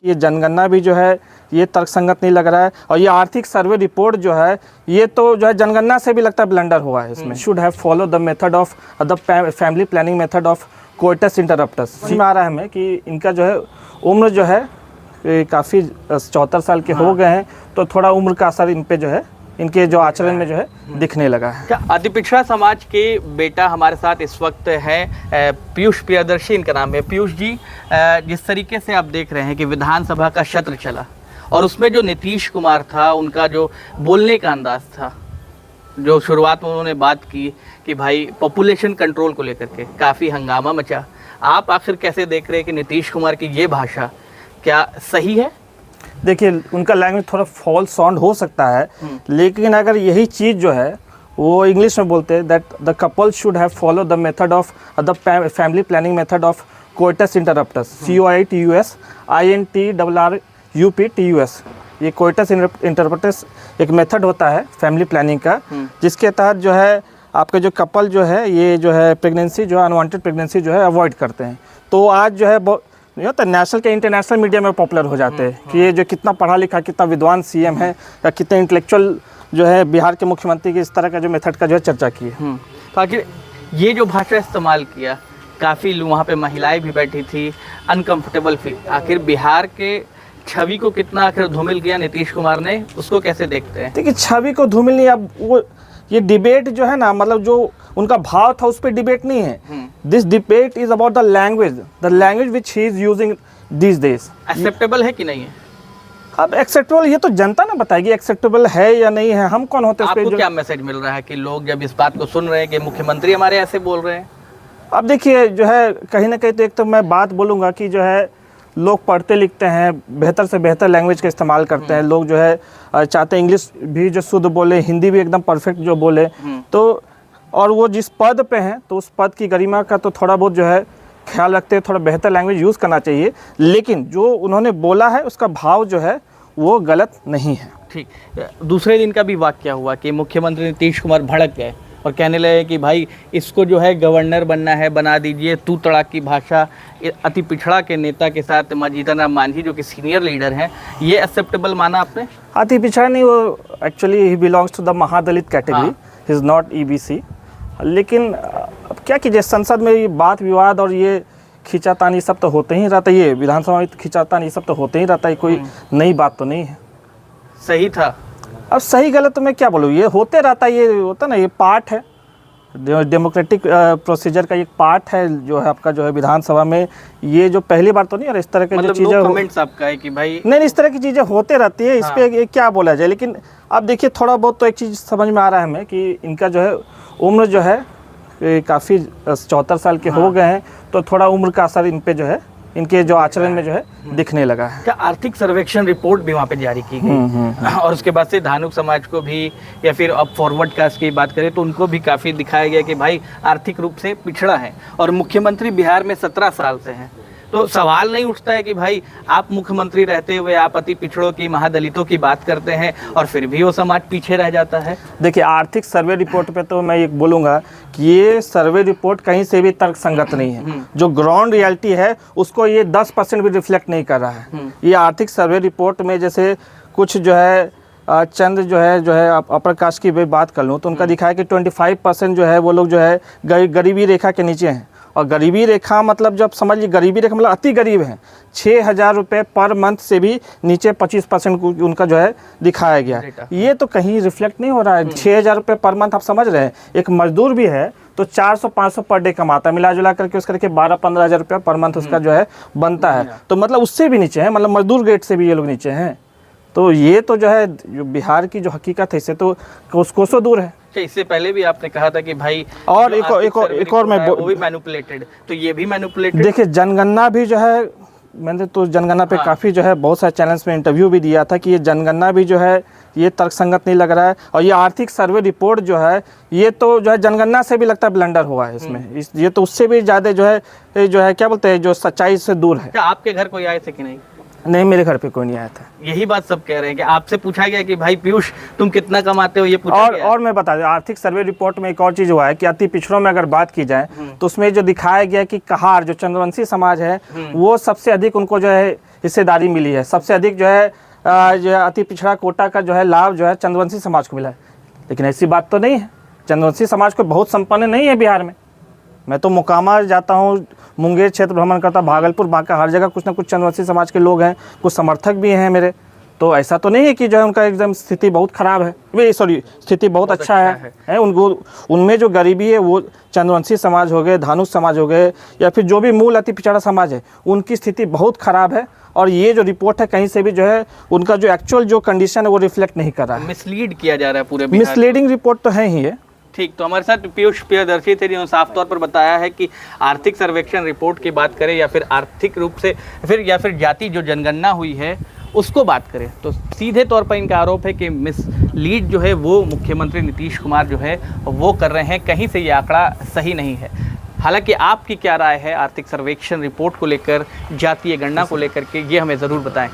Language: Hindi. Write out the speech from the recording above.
ये जनगणना भी जो है ये तर्कसंगत नहीं लग रहा है, और ये आर्थिक सर्वे रिपोर्ट जो है ये तो जो है जनगणना से भी लगता है ब्लंडर हुआ है इसमें। Should have follow the method of the family planning method of coitus interruptus. समझ में आ रहा है हमें कि इनका जो है उम्र जो है काफ़ी 74 साल के हो गए हैं, तो थोड़ा उम्र का असर इन पे जो है इनके जो आचरण में जो है दिखने लगा है। क्या अति पिछड़ा समाज के बेटा हमारे साथ इस वक्त है पीयूष प्रियदर्शी इनका नाम है। पीयूष जी, जिस तरीके से आप देख रहे हैं कि विधानसभा का सत्र चला और उसमें जो नीतीश कुमार था, उनका जो बोलने का अंदाज था, जो शुरुआत में उन्होंने बात की कि भाई पॉपुलेशन कंट्रोल को लेकर के काफ़ी हंगामा मचा, आप आखिर कैसे देख रहे हैं कि नीतीश कुमार की ये भाषा क्या सही है? देखिए, उनका लैंग्वेज थोड़ा फॉल्स साउंड हो सकता है, लेकिन अगर यही चीज़ जो है वो इंग्लिश में बोलते हैं that the couple should have follow the method of the family planning method of coitus interruptus, COITUS INTRRUPTUS। ये कोइटस इंटरप्टस एक मेथड होता है फैमिली प्लानिंग का, जिसके तहत जो है आपके जो कपल जो है ये जो है प्रेगनेंसी जो है अनवांटेड प्रेगनेंसी जो है अवॉइड करते हैं। तो आज जो है नहीं होता, नेशनल के इंटरनेशनल मीडिया में पॉपुलर हो जाते हैं कि ये जो कितना पढ़ा लिखा कितना विद्वान CM है या कितने इंटेलेक्चुअल जो है बिहार के मुख्यमंत्री की इस तरह का जो मेथड का जो है चर्चा की है। तो आखिर ये जो भाषा इस्तेमाल किया, काफ़ी वहाँ पे महिलाएं भी बैठी थी, अनकंफर्टेबल फील, आखिर बिहार के छवि को कितना आखिर धूमिल किया नीतीश कुमार ने, उसको कैसे देखते हैं? देखिए, छवि को धूमिल नहीं, अब वो ये डिबेट जो है ना, मतलब जो उनका भाव था उस पर डिबेट नहीं है। This debate is about the language which he is using this days. Acceptable है कि नहीं है? अब एक्सेप्टेबल ये तो जनता ना बताएगी एक्सेप्टेबल है या नहीं है, हम कौन होते हैं? आपको क्या मैसेज मिल रहा है कि लोग जब इस बात को सुन रहे हैं कि मुख्यमंत्री हमारे ऐसे बोल रहे हैं? अब देखिए, जो है कहीं ना कहीं तो एक तो मैं बात बोलूँगा कि जो है लोग पढ़ते लिखते हैं, बेहतर से बेहतर लैंग्वेज का इस्तेमाल करते हैं, लोग जो है चाहते हैं इंग्लिश भी जो शुद्ध बोले, हिंदी भी एकदम परफेक्ट जो बोले, तो और वो जिस पद पे हैं तो उस पद की गरिमा का तो थोड़ा बहुत जो है ख्याल रखते हैं, थोड़ा बेहतर लैंग्वेज यूज़ करना चाहिए, लेकिन जो उन्होंने बोला है उसका भाव जो है वो गलत नहीं है। ठीक, दूसरे दिन का भी वाक्य हुआ कि मुख्यमंत्री नीतीश कुमार भड़क गए और कहने लगे कि भाई इसको जो है गवर्नर बनना है, बना दीजिए। तू तड़ाक की भाषा अति पिछड़ा के नेता के साथ जीतन राम मांझी जो कि सीनियर लीडर हैं, ये एक्सेप्टेबल माना आपने? अति पिछड़ा नहीं, वो actually he belongs to the Mahadalit category, he is not EBC। लेकिन अब क्या कीजिए, संसद में ये बात विवाद और ये खींचातानी सब तो होते ही रहता है, ये विधानसभा में खींचातानी सब तो होते ही रहता है, कोई नई बात तो नहीं है। सही था। अब सही गलत तो मैं क्या बोलूँ, ये होते रहता है, ये होता ना, ये पार्ट है डेमोक्रेटिक प्रोसीजर का, एक पार्ट है जो है आपका जो है विधानसभा में। ये जो पहली बार तो नहीं, और इस तरह के मतलब जो चीज़ें कमेंट्स आपका है कि भाई नहीं, इस तरह की चीज़ें होते रहती है, इस पे क्या बोला जाए। लेकिन अब देखिए, थोड़ा बहुत तो एक चीज़ समझ में आ रहा है हमें कि इनका जो है उम्र जो है काफ़ी 74 साल के हो गए हैं, तो थोड़ा उम्र का असर इन पे जो है इनके जो आचरण में जो है दिखने लगा है। क्या आर्थिक सर्वेक्षण रिपोर्ट भी वहाँ पे जारी की गई और उसके बाद से धानुक समाज को भी, या फिर अब फॉरवर्ड कास्ट की बात करें तो उनको भी काफ़ी दिखाया गया कि भाई आर्थिक रूप से पिछड़ा है, और मुख्यमंत्री बिहार में 17 साल से हैं। तो सवाल नहीं उठता है कि भाई आप मुख्यमंत्री रहते हुए आप अति पिछड़ों की, महादलितों की बात करते हैं और फिर भी वो समाज पीछे रह जाता है? देखिए, आर्थिक सर्वे रिपोर्ट पे तो मैं ये बोलूँगा कि ये सर्वे रिपोर्ट कहीं से भी तर्कसंगत नहीं है। जो ग्राउंड रियलिटी है उसको ये 10% भी रिफ्लेक्ट नहीं कर रहा है। ये आर्थिक सर्वे रिपोर्ट में जैसे कुछ जो है चंद जो है अपर कास्ट की बात कर लूँ तो उनका दिखाया कि 25% जो है वो लोग जो है गरीबी रेखा के नीचे हैं। और गरीबी रेखा मतलब जब समझ लीजिए, गरीबी रेखा मतलब अति गरीब है, 6,000 रुपये पर मंथ से भी नीचे 25% उनका जो है दिखाया गया। ये तो कहीं रिफ्लेक्ट नहीं हो रहा है। 6,000 रुपये पर मंथ, आप समझ रहे हैं, एक मजदूर भी है तो 400-500 पर डे कमाता है, मिला जुला करके उसका देखिए 12-15 हज़ार रुपये पर मंथ उसका जो है बनता है। तो मतलब उससे भी नीचे है, मतलब मजदूर ग्रेड से भी ये लोग नीचे हैं। तो ये तो जो है जो बिहार की जो हकीकत है इससे तो कोसों दूर है। इससे पहले भी आपने कहा था कि भाई और एक और मैं वो भी मैनिपुलेटेड, तो ये भी मैनिपुलेटेड। देखिए, जनगणना भी जो है, मैंने तो जनगणना पे काफ़ी जो है बहुत सारे चैनल्स में इंटरव्यू भी दिया था कि ये जनगणना भी जो है ये तर्कसंगत नहीं लग रहा है, और ये आर्थिक सर्वे रिपोर्ट जो है ये तो जो है जनगणना से भी लगता है ब्लंडर हुआ है इसमें। ये तो उससे भी ज़्यादा जो है क्या बोलते हैं, जो सच्चाई से दूर है। क्या आपके घर कोई आए थे कि नहीं? नहीं, मेरे घर पे कोई नहीं आया था। यही बात सब कह रहे हैं कि आपसे पूछा गया कि भाई पीयूष तुम कितना कमाते हो, ये पूछा गया? और मैं बता दूं, आर्थिक सर्वे रिपोर्ट में एक और चीज़ हुआ है कि अति पिछड़ों में अगर बात की जाए तो उसमें जो दिखाया गया कि कहार जो चंद्रवंशी समाज है वो सबसे अधिक उनको जो है हिस्सेदारी मिली है। सबसे अधिक जो है जो अति पिछड़ा कोटा का जो है लाभ जो है चंद्रवंशी समाज को मिला है। लेकिन ऐसी बात तो नहीं है, चंद्रवंशी समाज को बहुत संपन्न नहीं है बिहार में। मैं तो मोकामा जाता हूँ, मुंगेर क्षेत्र भ्रमण करता, भागलपुर, बांका, हर जगह कुछ ना कुछ चंद्रवंशी समाज के लोग हैं, कुछ समर्थक भी हैं मेरे। तो ऐसा तो नहीं है कि जो है उनका एकदम स्थिति बहुत ख़राब है, वे सॉरी स्थिति बहुत अच्छा है। उनको उनमें जो गरीबी है वो चंद्रवंशी समाज हो गए, धानुष समाज हो गए, या फिर जो भी मूल अति पिछड़ा समाज है, उनकी स्थिति बहुत ख़राब है। और ये जो रिपोर्ट है कहीं से भी जो है उनका जो एक्चुअल जो कंडीशन है वो रिफ्लेक्ट नहीं कर रहा है। मिसलीड किया जा रहा है पूरे बिहार। मिसलीडिंग रिपोर्ट तो है ही है। ठीक, तो हमारे साथ पीयूष प्रियदर्शी थे जिन्होंने साफ तौर पर बताया है कि आर्थिक सर्वेक्षण रिपोर्ट की बात करें या फिर आर्थिक रूप से फिर जाति जो जनगणना हुई है उसको बात करें तो सीधे तौर पर इनका आरोप है कि मिसलीड जो है वो मुख्यमंत्री नीतीश कुमार जो है वो कर रहे हैं, कहीं से ये आंकड़ा सही नहीं है। हालांकि आपकी क्या राय है आर्थिक सर्वेक्षण रिपोर्ट को लेकर, जातीय गणना को लेकर के, ये हमें ज़रूर बताएं।